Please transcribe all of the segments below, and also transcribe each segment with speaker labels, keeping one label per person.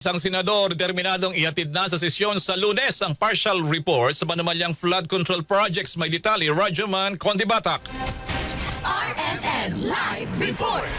Speaker 1: Isang senador determinadong ihatid na sa sesyon sa Lunes ang partial report sa manumalyang flood control projects. May detalye, Rajuman Kondibatak.
Speaker 2: RMN Live Report.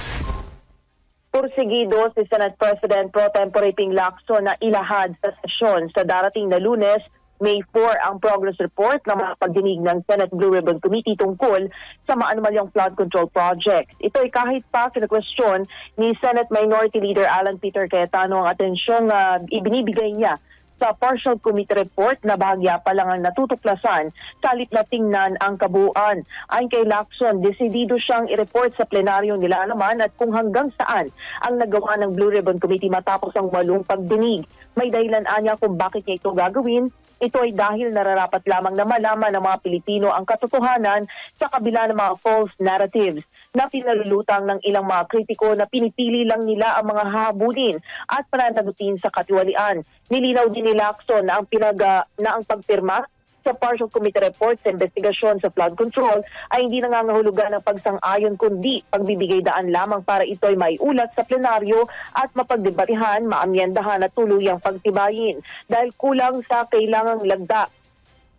Speaker 3: Pursigido si Senate President Pro Tempore Ping Lacson na ilahad sa sesyon sa darating na Lunes, May 4 ang progress report na mapagdinig ng Senate Blue Ribbon Committee tungkol sa maanumalyang flood control project. Ito ay kahit pa kina-question ni Senate Minority Leader Alan Peter Cayetano ang atensyong ibinibigay niya sa partial committee report na bahagya pa lang ang natutuklasan kalit na tingnan ang kabuuan. Ayon kay Lacson, desidido siyang i-report sa plenaryong nilalaman at kung hanggang saan ang nagawa ng Blue Ribbon Committee matapos ang walong pagdinig. May dahilan niya kung bakit niya ito gagawin. Ito ay dahil nararapat lamang na malaman ng mga Pilipino ang katotohanan sa kabila ng mga false narratives na pinalulutang ng ilang mga kritiko na pinipili lang nila ang mga hahabulin at pananagutin sa katiwalian. Nilinaw din ni Lacson na ang pagpirma sa partial committee report sa investigasyon sa flood control ay hindi nangangahulugan ng pagsang-ayon kundi pagbibigay daan lamang para ito'y maiulat sa plenaryo at mapagdebatihan, maamyendahan at tuluyang pagtibayin dahil kulang sa kailangang lagda.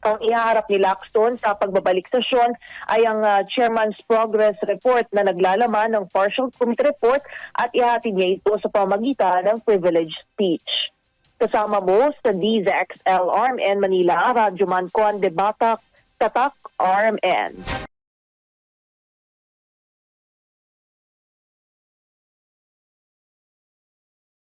Speaker 3: Ang ihaharap ni Lacson sa pagbabalik sesyon ay ang Chairman's Progress Report na naglalaman ng partial committee report at ihatid niya ito sa pamamagitan ng privilege speech. Kasama mo sa DZXL RMN Manila, Rajuman Kondibatak, Tatak RMN.